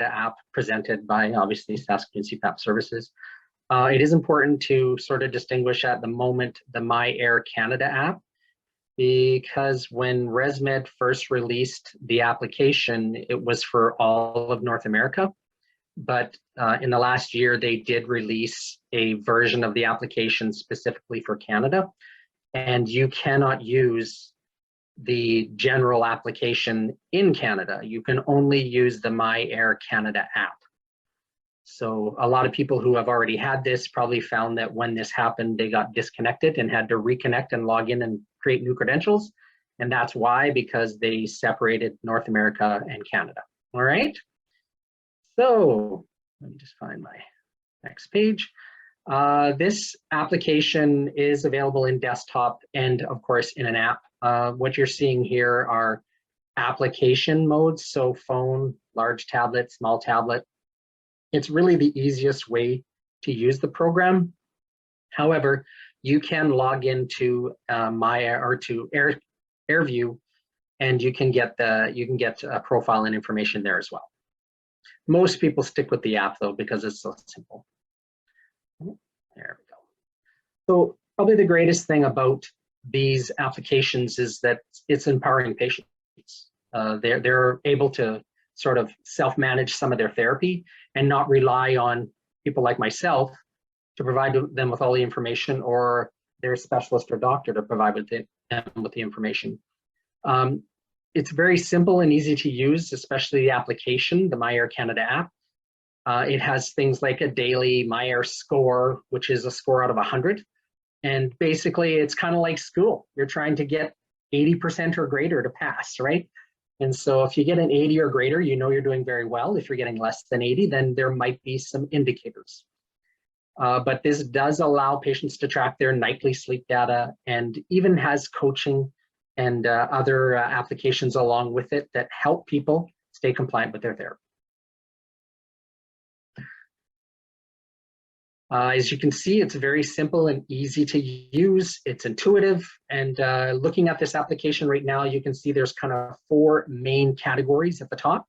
app presented by obviously Saskatoon CPAP Services. It is important to sort of distinguish at the moment the My Air Canada app, because when Resmed first released the application, it was for all of North America. But in the last year, they did release a version of the application specifically for Canada, and you cannot use the general application in Canada. You can only use the My Air Canada app. So a lot of people who have already had this probably found that when this happened, they got disconnected and had to reconnect and log in and create new credentials. And that's why, because they separated North America and Canada. All right. So let me just find my next page. This application is available in desktop and of course in an app. What you're seeing here are application modes. So phone, large tablet, small tablet. It's really the easiest way to use the program. However, you can log into Airview, and you can get profile and information there as well. Most people stick with the app though because it's so simple. There we go. So probably the greatest thing about these applications is that it's empowering patients. They're able to sort of self-manage some of their therapy and not rely on people like myself to provide them with all the information, or their specialist or doctor to provide them with the information. It's very simple and easy to use, especially the application, the My Air Canada app. It has things like a daily My Air score, which is a score out of 100. And basically, it's kind of like school. You're trying to get 80% or greater to pass, right? And so if you get an 80 or greater, you know you're doing very well. If you're getting less than 80, then there might be some indicators. But this does allow patients to track their nightly sleep data, and even has coaching and other applications along with it that help people stay compliant with their therapy. As you can see, it's very simple and easy to use. It's intuitive. And looking at this application right now, you can see there's kind of 4 main categories at the top.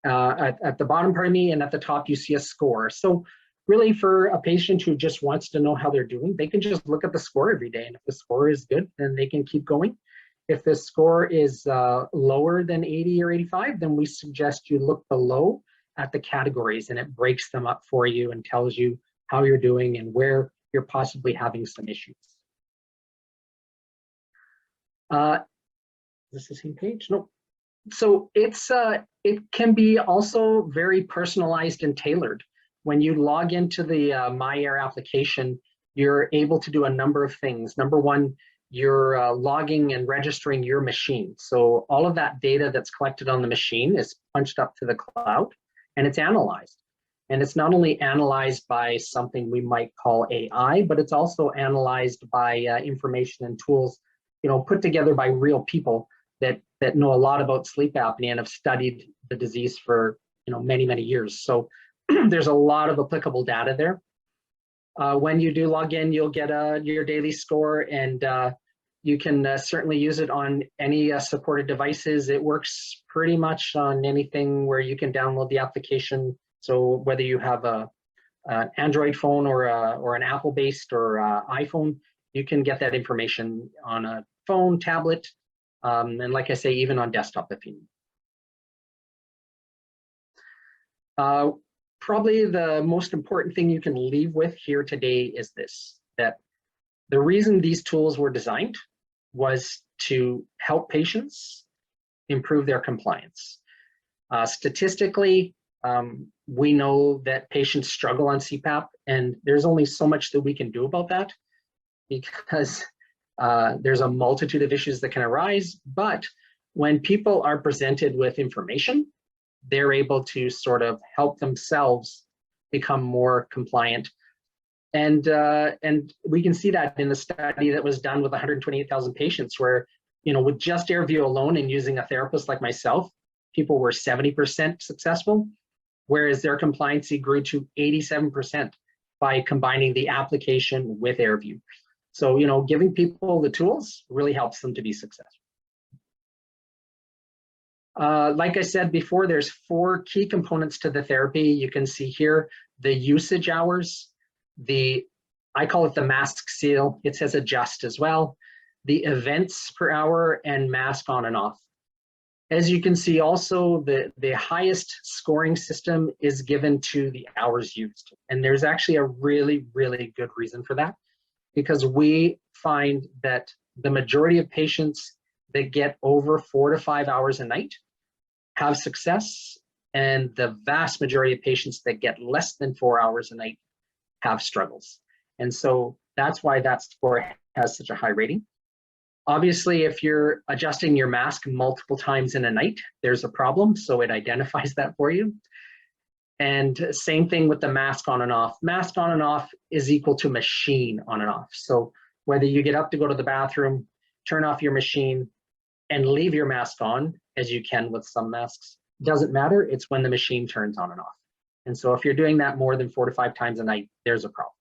At the bottom, pardon me, and at the top, you see a score. So really for a patient who just wants to know how they're doing, they can just look at the score every day. And if the score is good, then they can keep going. If the score is lower than 80 or 85, then we suggest you look below at the categories, and it breaks them up for you and tells you how you're doing and where you're possibly having some issues. Is this the same page? No. So it can be also very personalized and tailored. When you log into the My Air application, you're able to do a number of things. Number one, you're logging and registering your machine. So all of that data that's collected on the machine is punched up to the cloud, and it's analyzed. And it's not only analyzed by something we might call AI, but it's also analyzed by information and tools, put together by real people that know a lot about sleep apnea and have studied the disease for many, many years. So there's a lot of applicable data there. When you do log in, you'll get your daily score, and you can certainly use it on any supported devices. It works pretty much on anything where you can download the application. So whether you have an Android phone or an Apple-based or iPhone, you can get that information on a phone, tablet, and like I say, even on desktop if you need. Probably the most important thing you can leave with here today is this, that the reason these tools were designed was to help patients improve their compliance. Statistically, we know that patients struggle on CPAP, and there's only so much that we can do about that, because there's a multitude of issues that can arise. But when people are presented with information, they're able to sort of help themselves become more compliant. And we can see that in the study that was done with 128,000 patients, where, with just Airview alone and using a therapist like myself, people were 70% successful, whereas their compliancy grew to 87% by combining the application with Airview. So, giving people the tools really helps them to be successful. Like I said before, there's 4 key components to the therapy. You can see here the usage hours, I call it the mask seal. It says adjust as well, the events per hour, and mask on and off. As you can see also, the highest scoring system is given to the hours used. And there's actually a really, really good reason for that, because we find that the majority of patients that get over 4 to 5 hours a night have success, and the vast majority of patients that get less than 4 hours a night have struggles. And so that's why that score has such a high rating. Obviously, if you're adjusting your mask multiple times in a night, there's a problem, so it identifies that for you. And same thing with the mask on and off. Mask on and off is equal to machine on and off. So whether you get up to go to the bathroom, turn off your machine, and leave your mask on, as you can with some masks, doesn't matter. It's when the machine turns on and off. And so if you're doing that more than 4 to 5 times a night, there's a problem.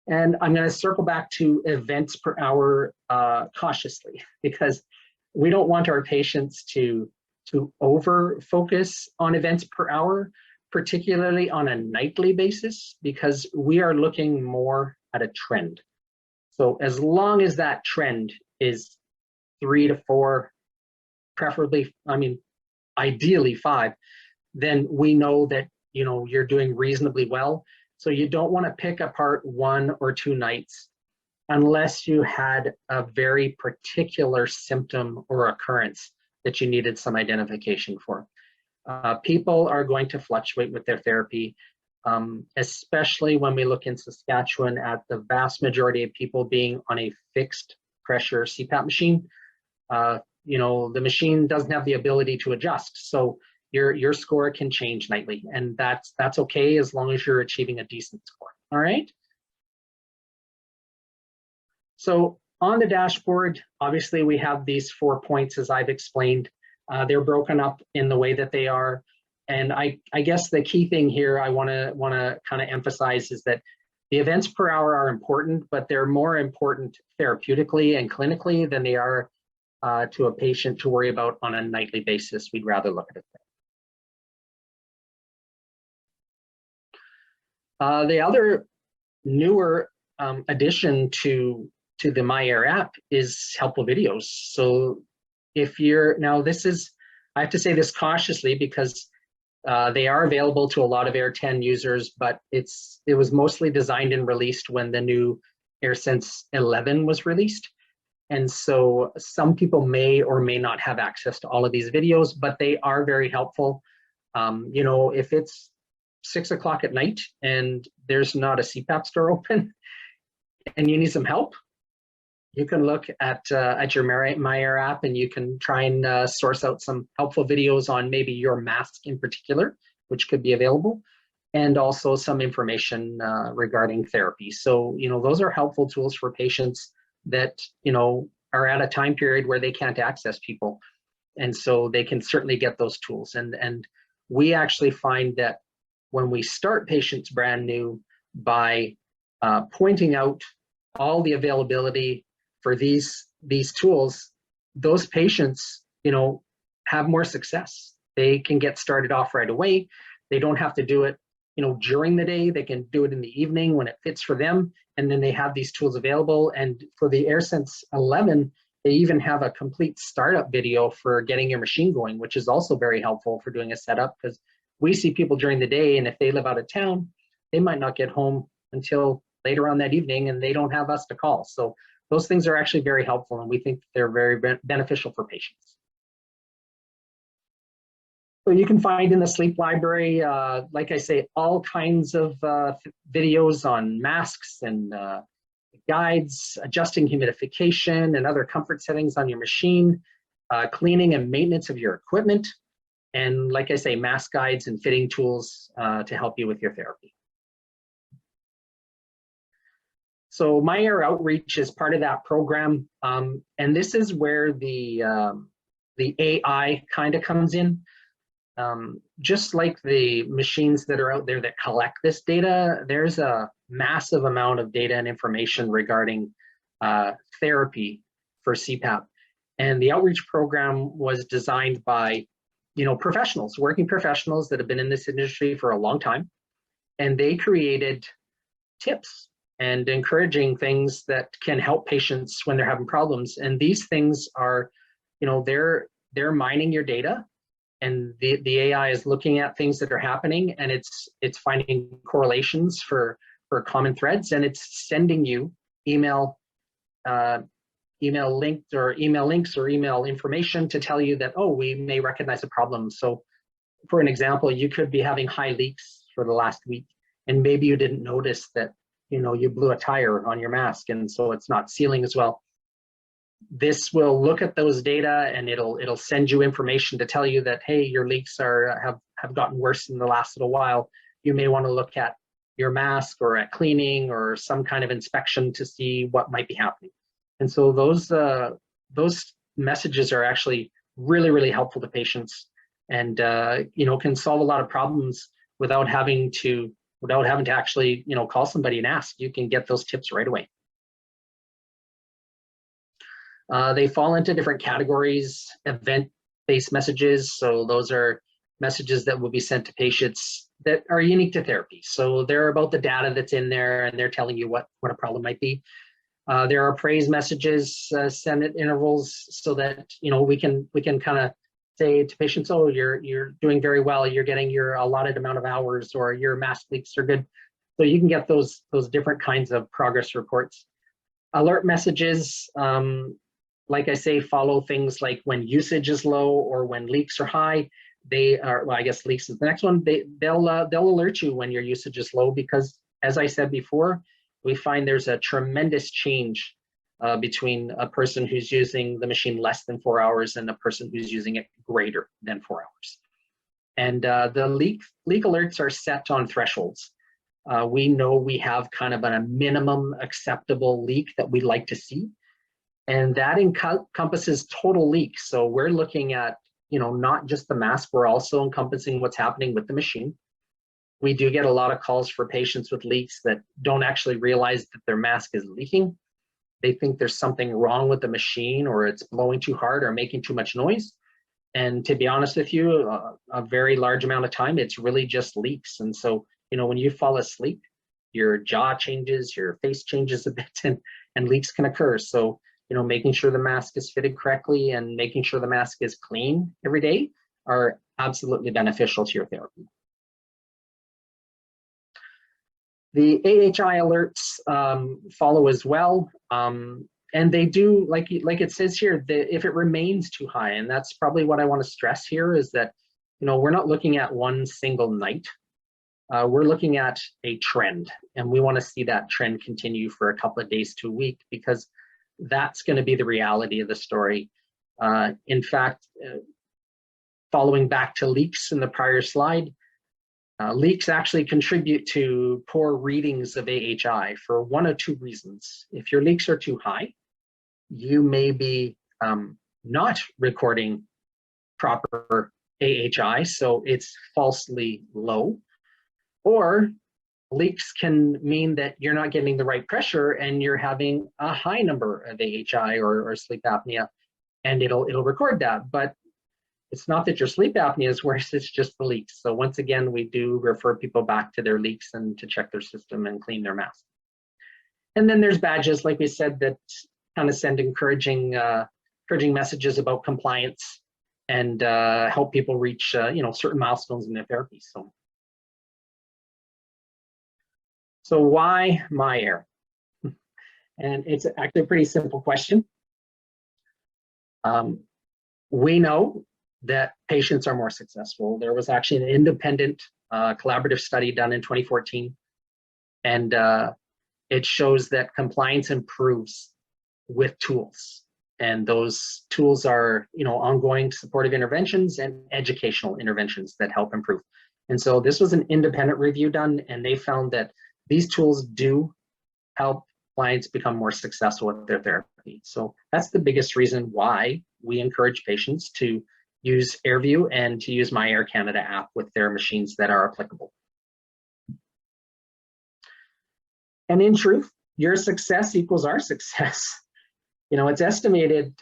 And I'm going to circle back to events per hour cautiously, because we don't want our patients to over focus on events per hour, particularly on a nightly basis, because we are looking more at a trend. So as long as that trend is 3 to 4, preferably, ideally 5, then we know that you're doing reasonably well. So you don't want to pick apart 1 or 2 nights unless you had a very particular symptom or occurrence that you needed some identification for. People are going to fluctuate with their therapy, especially when we look in Saskatchewan at the vast majority of people being on a fixed pressure CPAP machine. The machine doesn't have the ability to adjust. So your score can change nightly, and that's okay as long as you're achieving a decent score. All right. So on the dashboard, obviously we have these 4 points as I've explained. They're broken up in the way that they are, and I guess the key thing here I want to kind of emphasize is that the events per hour are important, but they're more important therapeutically and clinically than they are to a patient to worry about on a nightly basis. We'd rather look at it. The other newer addition to the MyAir app is helpful videos. So if you're, now this is, I have to say this cautiously because they are available to a lot of Air 10 users, but it was mostly designed and released when the new AirSense 11 was released. And so some people may or may not have access to all of these videos, but they are very helpful. If it's 6 o'clock at night and there's not a CPAP store open and you need some help, you can look at your MyAir app and you can try and source out some helpful videos on maybe your mask in particular, which could be available, and also some information regarding therapy. So, those are helpful tools for patients that, are at a time period where they can't access people. And so they can certainly get those tools. And we actually find that when we start patients brand new by pointing out all the availability for these tools, those patients, have more success. They can get started off right away. They don't have to do it, during the day. They can do it in the evening when it fits for them. And then they have these tools available. And for the AirSense 11, they even have a complete startup video for getting your machine going, which is also very helpful for doing a setup, because we see people during the day, and if they live out of town, they might not get home until later on that evening, and they don't have us to call. So those things are actually very helpful, and we think they're very beneficial for patients. So you can find in the sleep library, like I say, all kinds of videos on masks and guides, adjusting humidification and other comfort settings on your machine, cleaning and maintenance of your equipment, and like I say, mask guides and fitting tools to help you with your therapy. So MyAir Outreach is part of that program, and this is where the AI kind of comes in. Just like the machines that are out there that collect this data, there's a massive amount of data and information regarding therapy for CPAP. And the outreach program was designed by, professionals, working professionals that have been in this industry for a long time. And they created tips and encouraging things that can help patients when they're having problems. And these things are, they're mining your data, and the AI is looking at things that are happening, and it's finding correlations for common threads, and it's sending you email links or email information to tell you that, oh, we may recognize a problem. So for an example, you could be having high leaks for the last week, and maybe you didn't notice that, you blew a tire on your mask, and so it's not sealing as well. This will look at those data, and it'll send you information to tell you that, hey, your leaks have gotten worse in the last little while. You may want to look at your mask or at cleaning or some kind of inspection to see what might be happening. And so those messages are actually really, really helpful to patients, and can solve a lot of problems without having to actually call somebody and ask. You can get those tips right away. They fall into different categories: event-based messages. So those are messages that will be sent to patients that are unique to therapy. So they're about the data that's in there, and they're telling you what a problem might be. There are praise messages sent at intervals, so that we can kind of say to patients, oh, you're doing very well, you're getting your allotted amount of hours, or your mask leaks are good. So you can get those different kinds of progress reports. Alert messages, like I say, follow things like when usage is low or when leaks are high. They are, well, I guess leaks is the next one. They'll alert you when your usage is low, because as I said before, we find there's a tremendous change between a person who's using the machine less than 4 hours and a person who's using it greater than 4 hours. And the leak alerts are set on thresholds. We know we have kind of a minimum acceptable leak that we'd like to see, and that encompasses total leaks. So we're looking at, not just the mask, we're also encompassing what's happening with the machine. We do get a lot of calls for patients with leaks that don't actually realize that their mask is leaking. They think there's something wrong with the machine, or it's blowing too hard or making too much noise. And to be honest with you, a very large amount of time, it's really just leaks. And so, when you fall asleep, your jaw changes, your face changes a bit, and leaks can occur. So, making sure the mask is fitted correctly and making sure the mask is clean every day are absolutely beneficial to your therapy. The AHI alerts follow as well, and they do, like it says here, that if it remains too high, and that's probably what I want to stress here, is that we're not looking at one single night. We're looking at a trend, and we want to see that trend continue for a couple of days to a week, because that's going to be the reality of the story. In fact, following back to leaks in the prior slide, leaks actually contribute to poor readings of AHI for one of two reasons. If your leaks are too high, you may be not recording proper AHI, so it's falsely low. Or leaks can mean that you're not getting the right pressure and you're having a high number of AHI or sleep apnea, and it'll record that. But it's not that your sleep apnea is worse, it's just the leaks. So once again, we do refer people back to their leaks and to check their system and clean their mask. And then there's badges, like we said, that kind of send encouraging messages about compliance and help people reach certain milestones in their therapy. So why MyAir? And it's actually a pretty simple question. We know that patients are more successful. There was actually an independent collaborative study done in 2014, and it shows that compliance improves with tools. And those tools are, ongoing supportive interventions and educational interventions that help improve. And so this was an independent review done, and they found that these tools do help clients become more successful with their therapy. So that's the biggest reason why we encourage patients to use Airview and to use MyAir Canada app with their machines that are applicable. And in truth, your success equals our success. It's estimated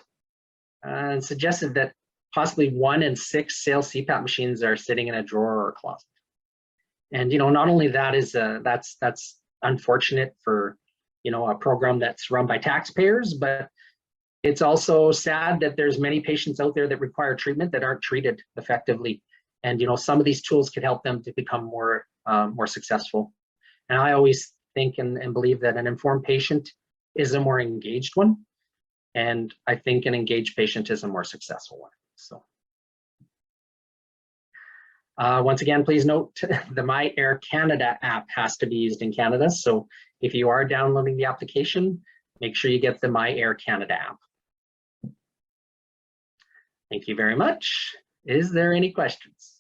suggested that possibly 1 in 6 sales CPAP machines are sitting in a drawer or a closet. And not only that is that's unfortunate for a program that's run by taxpayers, but it's also sad that there's many patients out there that require treatment that aren't treated effectively. And some of these tools could help them to become more successful. And I always think and believe that an informed patient is a more engaged one. And I think an engaged patient is a more successful one. So once again, please note the My Air Canada app has to be used in Canada. So if you are downloading the application, make sure you get the My Air Canada app. Thank you very much. Is there any questions?